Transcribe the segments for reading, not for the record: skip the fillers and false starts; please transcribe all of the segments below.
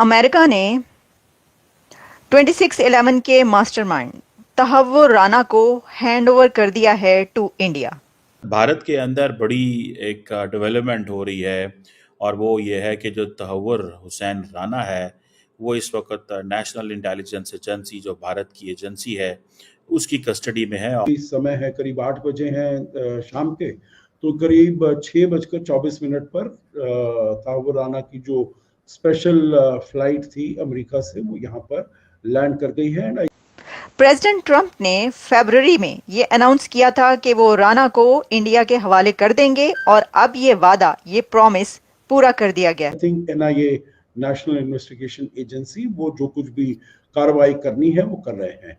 America ने 26/11 के mastermind Tahawwur Rana को हैंडओवर कर दिया है टू इंडिया। भारत के अंदर बड़ी एक डेवलपमेंट हो रही है और वो ये है कि जो तहव्वुर हुसैन राना है वो इस वक्त नेशनल इंटेलिजेंस एजेंसी जो भारत की एजेंसी है उसकी कस्टडी में है। इस समय है करीब 8 बजे हैं शाम के, तो करीब 6:24 पर तहव्वुर राना की जो स्पेशल फ्लाइट थी अमेरिका से वो यहाँ पर लैंड कर गई है। प्रेसिडेंट ट्रंप ने फरवरी में ये अनाउंस किया था कि वो राना को इंडिया के हवाले कर देंगे और अब ये वादा, ये प्रॉमिस पूरा कर दिया गया। I think NIA national investigation agency वो जो कुछ भी कार्रवाई करनी है वो कर रहे हैं।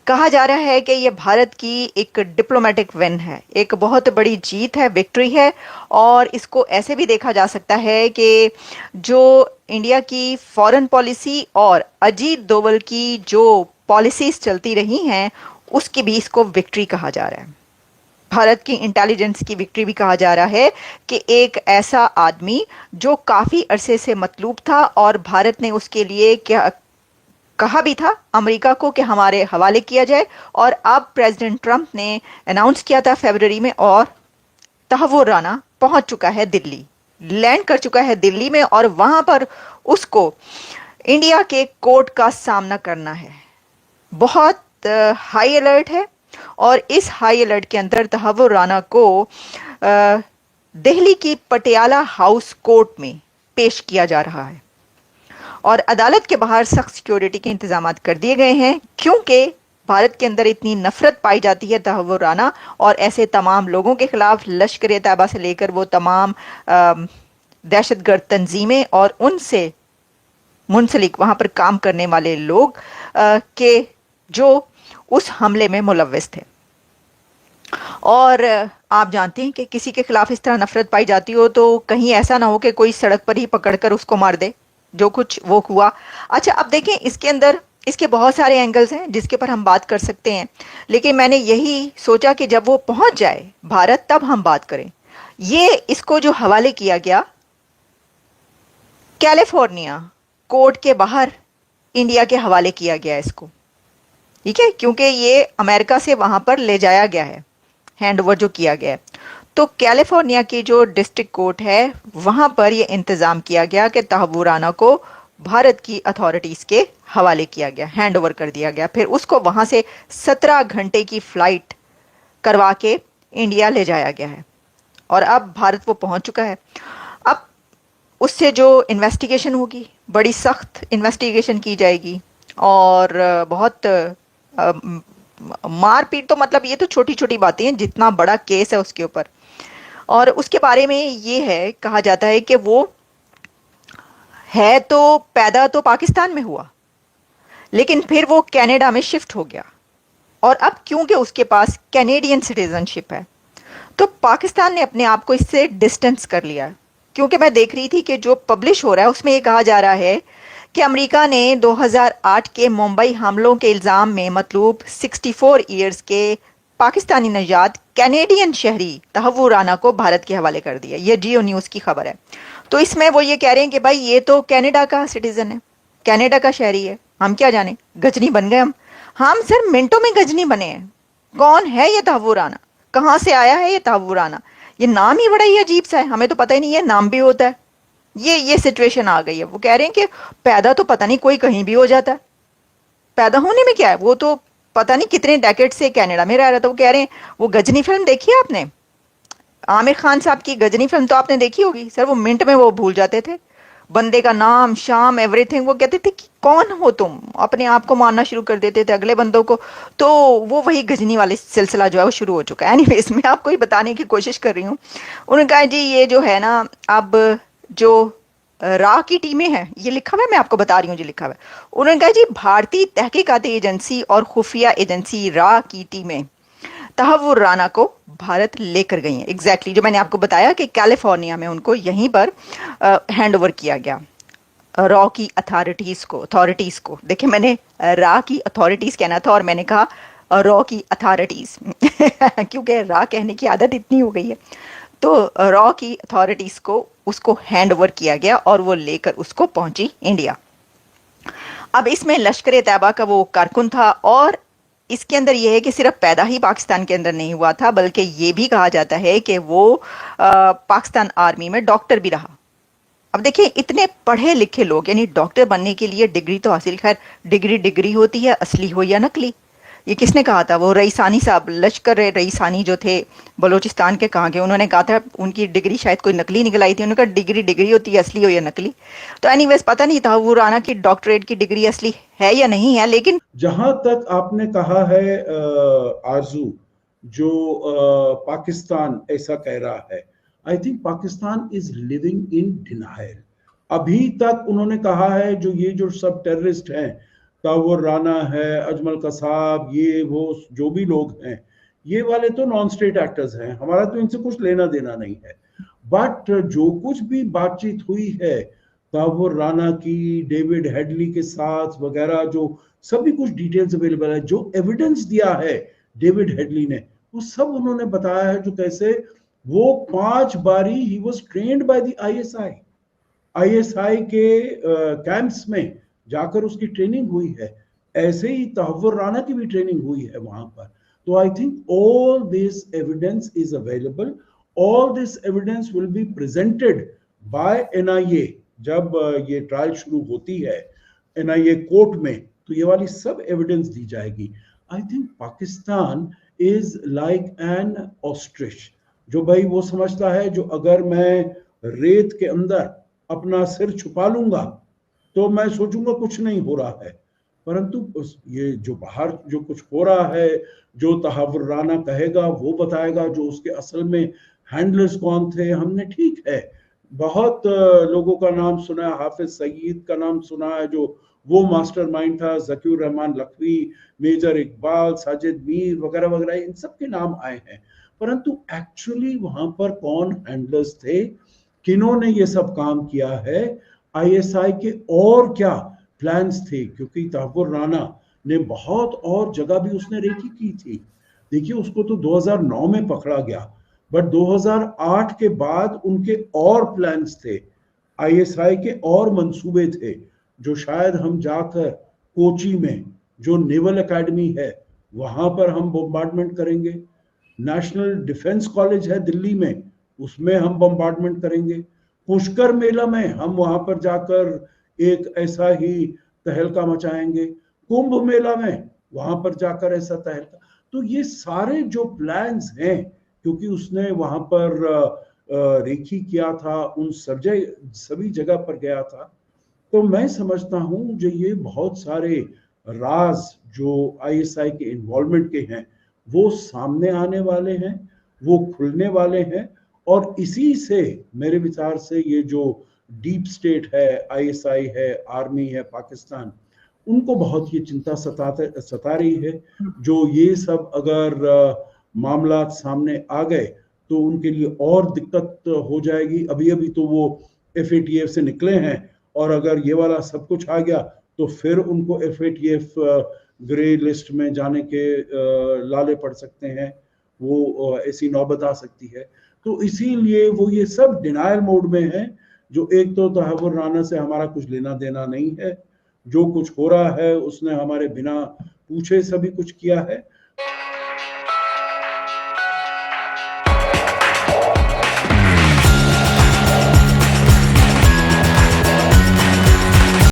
कहा जा रहा है कि ये भारत की एक डिप्लोमेटिक विन है, एक बहुत बड़ी जीत है, विक्ट्री है। और इसको ऐसे भी देखा जा सकता है कि जो इंडिया की फॉरेन पॉलिसी और अजीत डोभाल की जो पॉलिसीज चलती रही हैं उसकी भी इसको विक्ट्री कहा जा रहा है। भारत की इंटेलिजेंस की विक्ट्री भी कहा जा रहा है कि एक ऐसा आदमी जो काफी अरसे से मतलूब था और भारत ने उसके लिए क्या कहा भी था अमेरिका को कि हमारे हवाले किया जाए, और अब प्रेसिडेंट ट्रंप ने अनाउंस किया था फरवरी में और तहव्वुर राना पहुंच चुका है दिल्ली, लैंड कर चुका है दिल्ली में और वहां पर उसको इंडिया के कोर्ट का सामना करना है। बहुत हाई अलर्ट है और इस हाई अलर्ट के अंदर तहव्वुर राना को दिल्ली की पटियाला हाउस कोर्ट में पेश किया जा रहा है और अदालत के बाहर सख्त सिक्योरिटी के इंतजाम कर दिए गए हैं, क्योंकि भारत के अंदर इतनी नफरत पाई जाती है तहव्वुर राना और ऐसे तमाम लोगों के खिलाफ, लश्कर-ए-तैयबा से लेकर वो तमाम दहशतगर्द तंजीमें और उनसे मुंसलिक वहां पर काम करने वाले लोग के जो उस हमले में मुलव्विस थे। और आप जानते हैं कि किसी के खिलाफ इस तरह नफरत पाई जाती हो तो कहीं ऐसा ना हो कि कोई सड़क पर ही पकड़कर उसको मार दे, जो कुछ वो हुआ। अच्छा, अब देखें, इसके अंदर इसके बहुत सारे एंगल्स हैं जिसके पर हम बात कर सकते हैं, लेकिन मैंने यही सोचा कि जब वो पहुंच जाए भारत तब हम बात करें। ये इसको जो हवाले किया गया कैलिफोर्निया कोर्ट के बाहर इंडिया के हवाले किया गया इसको, ठीक है, क्योंकि ये अमेरिका से वहां पर ले जाया गया है, हैंड ओवर जो किया गया है। तो कैलिफोर्निया की जो डिस्ट्रिक्ट कोर्ट है वहां पर यह इंतजाम किया गया कि तहव्वुर राना को भारत की अथॉरिटीज के हवाले किया गया, हैंड ओवर कर दिया गया। फिर उसको वहां से 17 घंटे की फ्लाइट करवा के इंडिया ले जाया गया है और अब भारत वो पहुंच चुका है। अब उससे जो इन्वेस्टिगेशन होगी, बड़ी सख्त इन्वेस्टिगेशन की जाएगी और बहुत मारपीट, तो मतलब ये तो छोटी छोटी बातें हैं, जितना बड़ा केस है उसके ऊपर। और उसके बारे में ये है, कहा जाता है कि वो है तो पैदा तो पाकिस्तान में हुआ, लेकिन फिर वो कनाडा में शिफ्ट हो गया और अब क्योंकि उसके पास कैनेडियन सिटीजनशिप है तो पाकिस्तान ने अपने आप को इससे डिस्टेंस कर लिया। क्योंकि मैं देख रही थी कि जो पब्लिश हो रहा है उसमें ये कहा जा रहा है कि अमेरिका ने 2008 के मुंबई हमलों के इल्ज़ाम में मतलूब 64 ईयर्स के पाकिस्तानी नजात कैनेडियन शहरी तहव्वुर राना को भारत के हवाले कर दिया। ये जियो न्यूज़ की खबर है। तो इसमें वो ये कह रहे हैं कि भाई ये तो कनाडा का सिटीजन है, कनाडा का शहरी है, हम क्या जाने, गजनी बन गए हम सर मिनटों में गजनी बने हैं। कौन है ये तहव्वुर राना, कहाँ से आया है ये तहव्वुर राना? ये नाम ही बड़ा ही अजीब सा है, हमें तो पता ही नहीं है नाम भी होता है। ये सिचुएशन आ गई है। वो कह रहे हैं कि पैदा तो पता नहीं कोई कहीं भी हो जाता है, पैदा होने में क्या है, वो तो पता नहीं कितने डेकेड से कनाडा में रह रहा था। वो कह रहे हैं वो गजनी फिल्म देखी है आपने, आमिर खान साहब की गजनी फिल्म तो आपने देखी होगी सर। वो मिनट में वो भूल जाते थे बंदे का नाम शाम एवरीथिंग। वो कहते थे कि कौन हो तुम, अपने आप को मारना शुरू कर देते थे अगले बंदों को। तो वो वही गजनी वाली सिलसिला जो है वो शुरू हो चुका है। एनीवेज, मैं आपको ये बताने की कोशिश कर रही हूँ। उन्होंने कहा जी ये जो है ना, अब जो रा की टीमें हैं, ये लिखा हुआ है, मैं आपको बता रही हूँ जी, लिखा हुआ है। उन्होंने कहा जी भारतीय तहकीकाती एजेंसी और खुफिया एजेंसी रा की टीमें तहव्वुर राना को भारत लेकर गई हैं। एग्जैक्टली जो मैंने आपको बताया कि कैलिफोर्निया में उनको यहीं पर हैंड ओवर किया गया रॉ की अथॉरिटीज को। देखिए, मैंने रा की अथॉरिटीज कहना था और मैंने कहा रॉ की अथॉरिटीज क्योंकि रा कहने की आदत इतनी हो गई है, तो रॉ की अथॉरिटीज को उसको हैंड ओवर किया गया और वो लेकर उसको पहुंची इंडिया। अब इसमें लश्कर तैयबा का वो कारकुन था, और इसके अंदर यह है कि सिर्फ पैदा ही पाकिस्तान के अंदर नहीं हुआ था, बल्कि ये भी कहा जाता है कि वो पाकिस्तान आर्मी में डॉक्टर भी रहा। अब देखिए, इतने पढ़े लिखे लोग, यानी डॉक्टर बनने के लिए डिग्री तो हासिल, खैर डिग्री होती है, असली हो या नकली। ये किसने कहा था? वो रईसानी साहब, लश्कर रईसानी जो थे बलूचिस्तान के, कहाँ के, उन्होंने कहा था उनकी डिग्री शायद कोई नकली निकल आई थी। उन्होंने कहा डिग्री होती है, असली हो या नकली। तो एनीवेज पता नहीं था वो राना की डॉक्टरेट की डिग्री असली है या नहीं है। लेकिन जहां तक आपने कहा है आरजू, जो पाकिस्तान ऐसा कह रहा है, I think Pakistan is living in denial. अभी तक उन्होंने कहा है जो ये जो सब टेररिस्ट हैं, तावुर राना है, अजमल कसाब, ये वो जो भी लोग हैं, ये वाले तो नॉन स्टेट एक्टर्स हैं, हमारा तो इनसे कुछ लेना देना नहीं है। बट जो कुछ भी बातचीत हुई है तावुर राना की डेविड हेडली के साथ वगैरह, जो सभी कुछ डिटेल्स अवेलेबल है, जो एविडेंस दिया है डेविड हेडली ने, वो सब उन्होंने बताया है। जो कैसे वो 5 बारी ही was trained by the ISI के कैंप्स में जाकर उसकी ट्रेनिंग हुई है। ऐसे ही तहव्वुर राना की भी ट्रेनिंग हुई है वहां पर। तो I think all this evidence is available, all this evidence will be presented by NIA. जब ये ट्रायल शुरू होती है एनआईए कोर्ट में, तो ये वाली सब एविडेंस दी जाएगी। I think Pakistan is like an ostrich, जो भाई वो समझता है जो अगर मैं रेत के अंदर अपना सिर छुपा लूंगा तो मैं सोचूंगा कुछ नहीं हो रहा है, परंतु ये जो बाहर जो कुछ हो रहा है, जो तहव्वुर राना कहेगा वो बताएगा, जो उसके असल में हैंडलर्स कौन थे। हमने ठीक है बहुत लोगों का नाम सुना है, हाफिज सईद का नाम सुना है जो वो मास्टरमाइंड था, ज़कीउर रहमान लखवी, मेजर इकबाल, साजिद मीर वगैरह वगैरह, इन सब के नाम आए हैं। परंतु एक्चुअली वहां पर कौन हैंडलर्स थे, किन्होंने ये सब काम किया है, आईएसआई के और क्या प्लान्स थे, क्योंकि तहव्वुर राना ने बहुत और जगह भी उसने रेकी की थी। देखिए उसको तो 2009 में पकड़ा गया, बट 2008 के बाद उनके और प्लान्स थे, आईएसआई के और मंसूबे थे, जो शायद हम जाकर कोची में जो नेवल एकेडमी है वहां पर हम बम्बार्डमेंट करेंगे, नेशनल डिफेंस कॉलेज है दिल्ली में, उसमें हम बम्बार्डमेंट करेंगे, पुष्कर मेला में हम वहां पर जाकर एक ऐसा ही तहलका मचाएंगे, कुंभ मेला में वहां पर जाकर ऐसा तहलका। तो ये सारे जो प्लान्स हैं, क्योंकि उसने वहां पर रेकी किया था, उन सभी जगह पर गया था, तो मैं समझता हूं जो ये बहुत सारे राज जो आईएसआई के इन्वॉल्वमेंट के हैं वो सामने आने वाले हैं, वो खुलने वाले हैं। और इसी से मेरे विचार से ये जो डीप स्टेट है, आईएसआई है, आर्मी है, पाकिस्तान, उनको बहुत ये चिंता सता रही है। जो ये सब अगर मामला सामने आ गए तो उनके लिए और दिक्कत हो जाएगी। अभी अभी तो वो FATF से निकले हैं, और अगर ये वाला सब कुछ आ गया तो फिर उनको FATF ग्रे लिस्ट में जाने के लाले पड़ सकते हैं, वो ऐसी नौबत आ सकती है। तो इसीलिए वो ये सब डिनायल मोड में है। जो एक तो तहव्वुर राना से हमारा कुछ लेना देना नहीं है, जो कुछ हो रहा है उसने हमारे बिना पूछे सभी कुछ किया है,